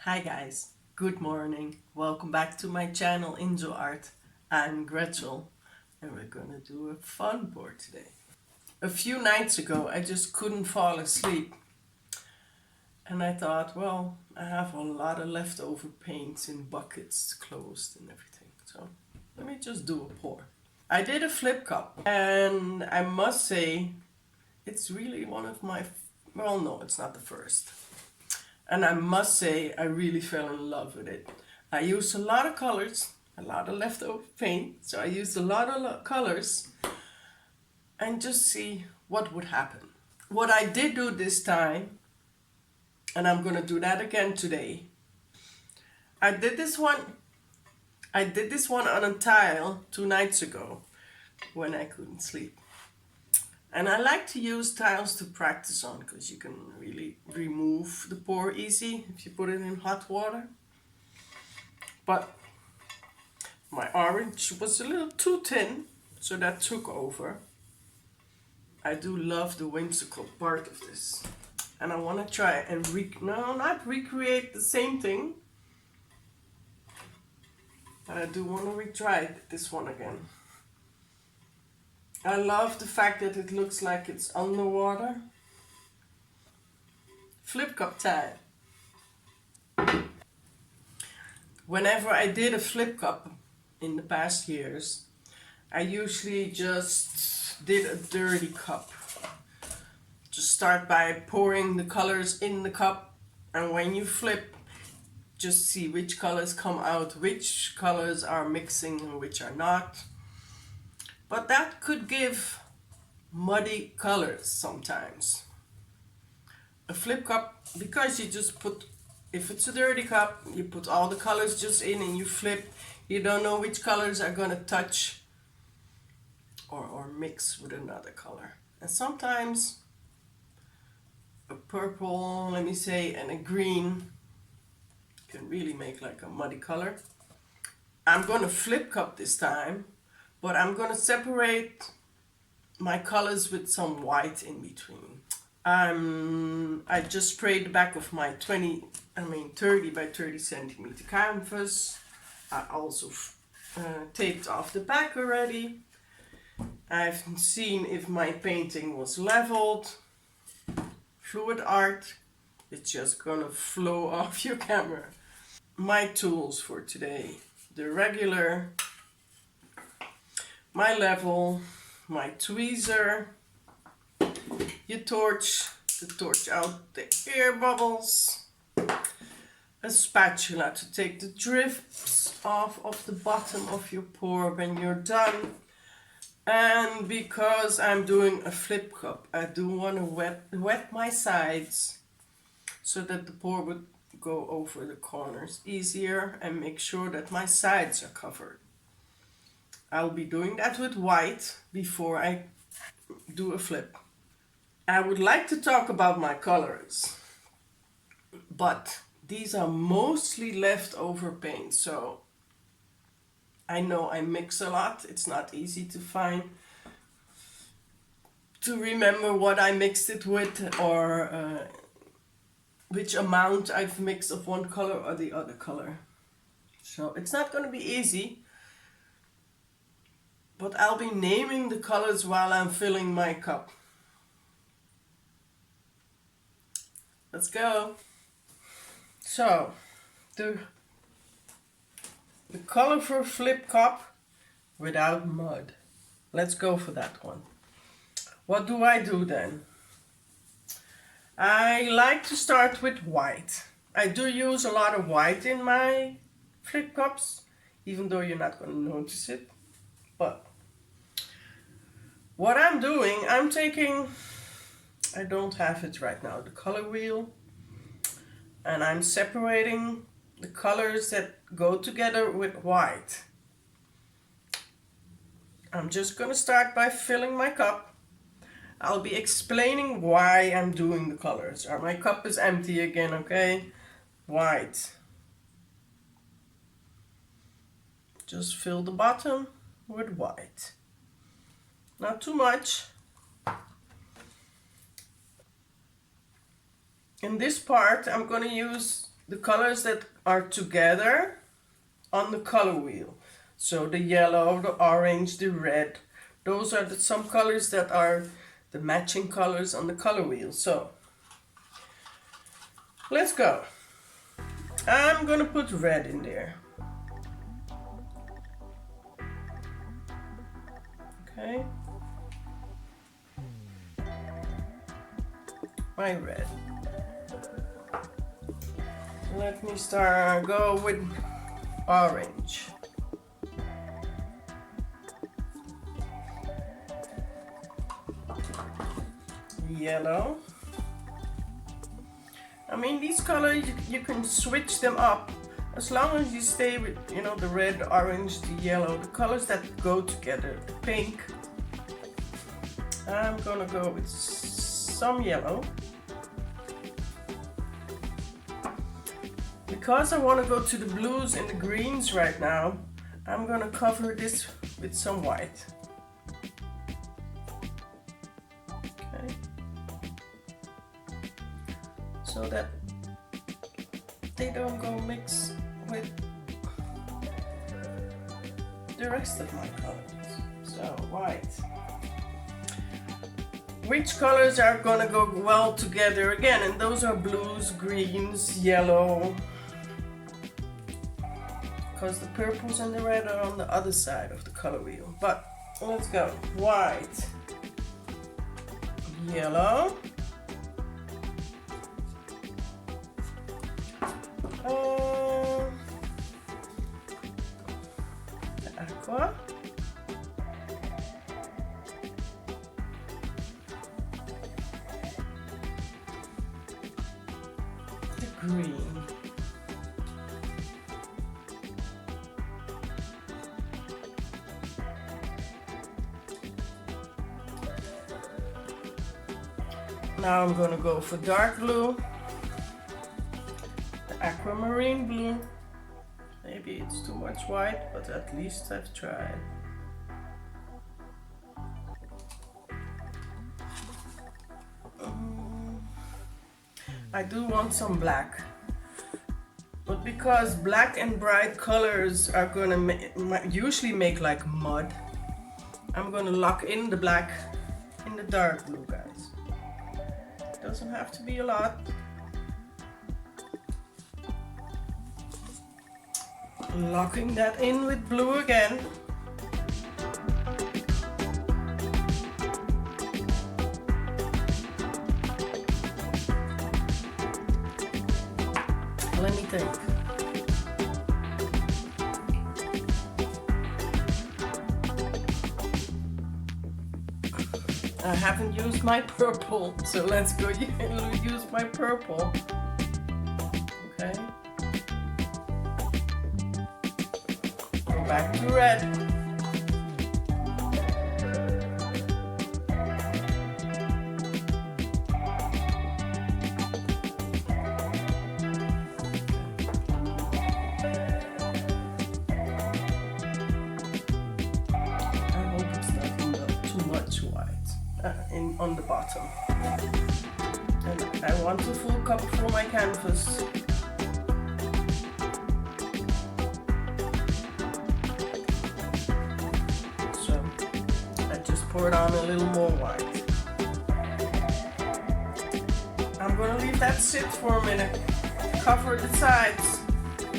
Hi guys, good morning. Welcome back to my channel Ingel-Art. I'm Gretchel and we're gonna do a fun board today. A few nights ago I just couldn't fall asleep and I thought, well, I have a lot of leftover paints in buckets closed and everything, so let me just do a pour. I did a flip cup and I must say it's really one of my, well no, it's not the first. And I must say, I really fell in love with it. I used a lot of colors, a lot of leftover paint. So I used a lot of colors and just see what would happen. What I did do this time, and I'm gonna do that again today. I did this one on a tile 2 nights ago when I couldn't sleep. And I like to use tiles to practice on because you can really remove the pour easy if you put it in hot water. But my orange was a little too thin, so that took over. I do love the whimsical part of this. And I want to try and not recreate the same thing. But I do want to retry this one again. I love the fact that it looks like it's underwater. Flip cup time. Whenever I did a flip cup in the past years, I usually just did a dirty cup. Just start by pouring the colors in the cup, and when you flip, just see which colors come out, which colors are mixing and which are not. But that could give muddy colors sometimes. A flip cup, because you just put, if it's a dirty cup, you put all the colors just in and you flip. You don't know which colors are going to touch or mix with another color. And sometimes a purple, let me say, and a green can really make like a muddy color. I'm going to flip cup this time. But I'm going to separate my colors with some white in between. I just sprayed the back of my 30 by 30 centimeter canvas. I also taped off the back already. I've seen if my painting was leveled. Fluid art, it's just gonna flow off your camera. My tools for today: the regular, my level, my tweezer, your torch to torch out the air bubbles, a spatula to take the drifts off of the bottom of your pour when you're done. And because I'm doing a flip cup, I do want to wet my sides so that the pour would go over the corners easier and make sure that my sides are covered. I'll be doing that with white before I do a flip. I would like to talk about my colors, but these are mostly leftover paint, so I know I mix a lot. It's not easy to remember what I mixed it with or which amount I've mixed of one color or the other color. So it's not going to be easy. But I'll be naming the colors while I'm filling my cup. Let's go. So, the color for flip cup without mud. Let's go for that one. What do I do then? I like to start with white. I do use a lot of white in my flip cups, even though you're not going to notice it. But what I'm doing, I'm taking, I don't have it right now, the color wheel, and I'm separating the colors that go together with white. I'm just going to start by filling my cup. I'll be explaining why I'm doing the colors. My cup is empty again, okay? White. Just fill the bottom with white. Not too much. In this part, I'm going to use the colors that are together on the color wheel. So the yellow, the orange, the red, those are some colors that are the matching colors on the color wheel. So let's go. I'm gonna put red in there. Okay. My red. Let me go with orange. Yellow. I mean, these colors, you can switch them up as long as you stay with, you know, the red, orange, the yellow, the colors that go together. The pink. I'm gonna go with some yellow. Because I want to go to the blues and the greens right now, I'm gonna cover this with some white. Okay. So that they don't go mix with the rest of my colors. So white. Which colors are gonna go well together again? And those are blues, greens, yellow. Because the purples and the red are on the other side of the color wheel. But let's go. White, yellow, the aqua, the green. Now I'm gonna go for dark blue, the aquamarine blue. Maybe it's too much white, but at least I've tried. I do want some black, but because black and bright colors are gonna usually make like mud, I'm gonna lock in the black in the dark blue, guys. Doesn't have to be a lot. Locking that in with blue again. Let me think. I haven't used my purple, so let's go use my purple. Okay. Go back to red. I hope it's not too much white. On the bottom, and I want a full cup for my canvas. So I just poured on a little more white. I'm gonna leave that sit for a minute, cover the sides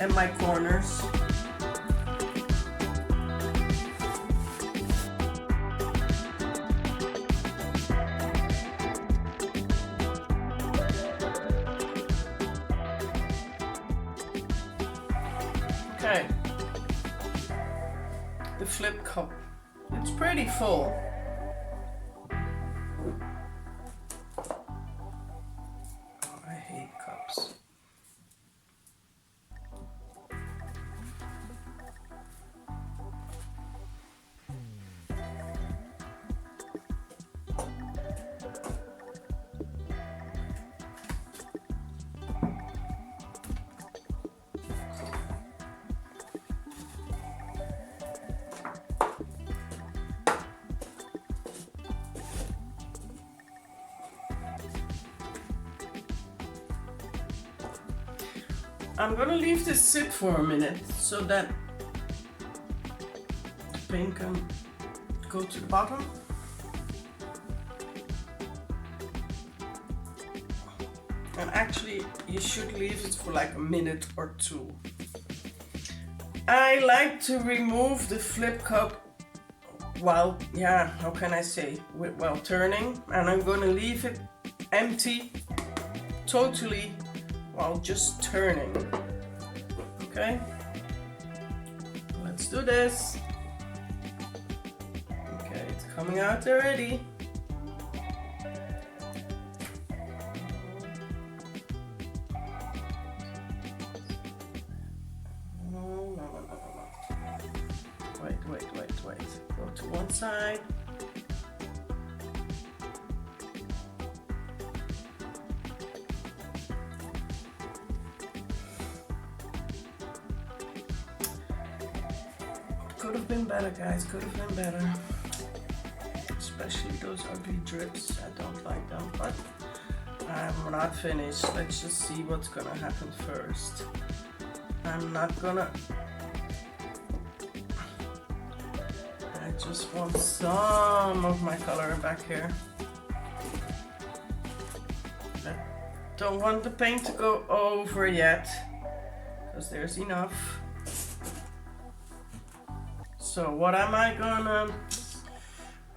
and my corners. Okay, the flip cup, it's pretty full. Oh, I hate cups. I'm gonna leave this sit for a minute so that the paint can go to the bottom. And actually you should leave it for like a minute or two. I like to remove the flip cup while, how can I say, while turning, and I'm gonna leave it empty totally while just turning. Okay, let's do this. Okay, it's coming out already. Wait. Go to one side. Could have been better, guys. Could have been better. Especially those ugly drips. I don't like them, but I'm not finished. Let's just see what's gonna happen first. I'm not gonna... I just want some of my color back here. I don't want the paint to go over yet, because there's enough. So what am I gonna...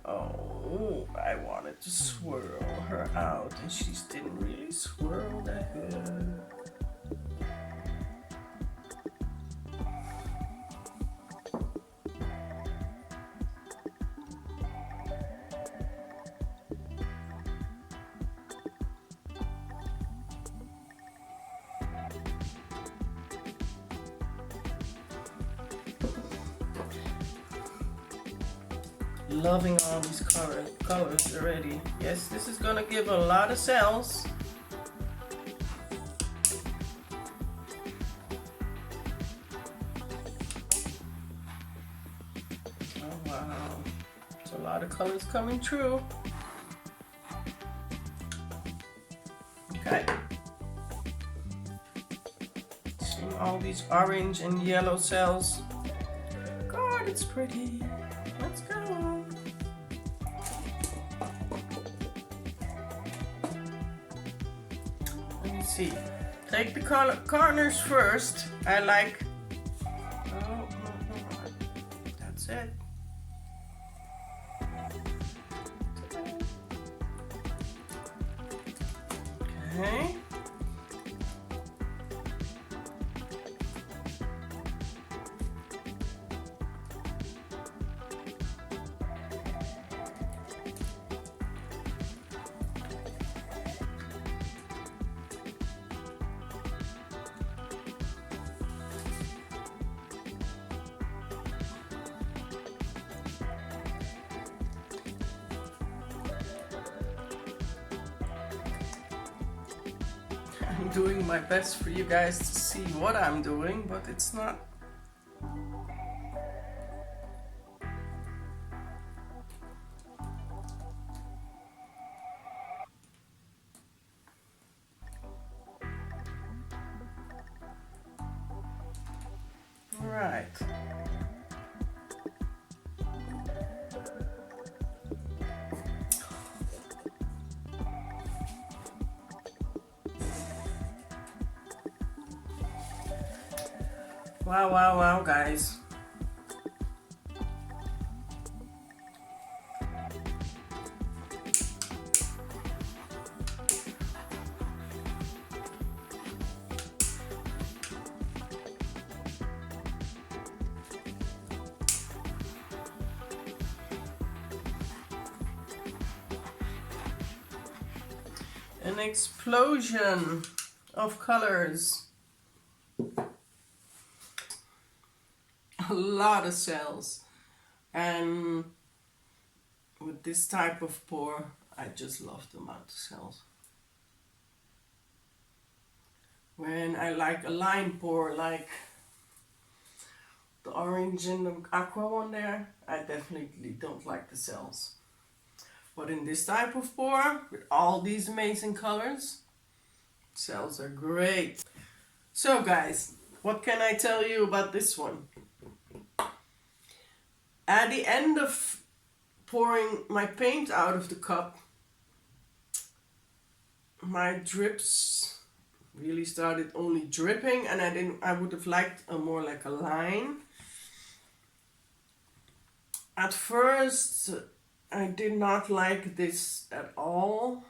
Oh, I wanted to swirl her out, and she didn't really swirl that good. Loving all these colors already. Yes, this is gonna give a lot of cells. Oh wow, it's a lot of colors coming through. Okay. Seeing all these orange and yellow cells. God, it's pretty. Let's go. Let me see. Take the corners first. I like... Oh, that's it. Okay. I'm doing my best for you guys to see what I'm doing, but it's not. All right. Wow, guys. An explosion of colors. A lot of cells, and with this type of pour I just love the amount of cells. When I like a line pour like the orange and the aqua one there, I definitely don't like the cells. But in this type of pour with all these amazing colors, cells are great. So guys, what can I tell you about this one? At the end of pouring my paint out of the cup, my drips really started only dripping, and I would have liked a more like a line. At first I did not like this at all,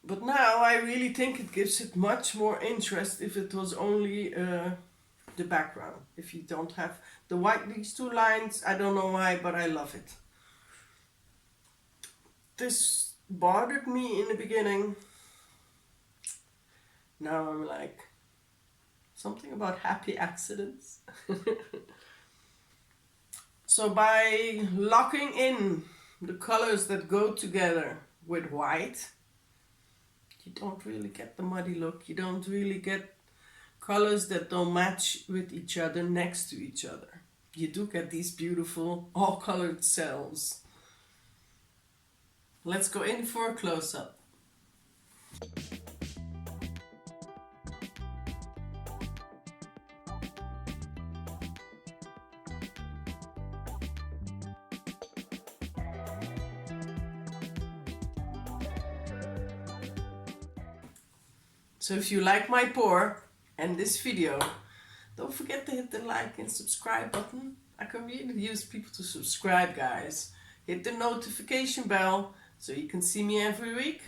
but now I really think it gives it much more interest if it was only the background. If you don't have the white, these two lines, I don't know why, but I love it. This bothered me in the beginning. Now I'm like, something about happy accidents. So by locking in the colors that go together with white, you don't really get the muddy look. You don't really get colors that don't match with each other next to each other. You do get these beautiful all colored cells. Let's go in for a close-up. So if you like my pour and this video, don't forget to hit the like and subscribe button. I can really use people to subscribe, guys. Hit the notification bell so you can see me every week.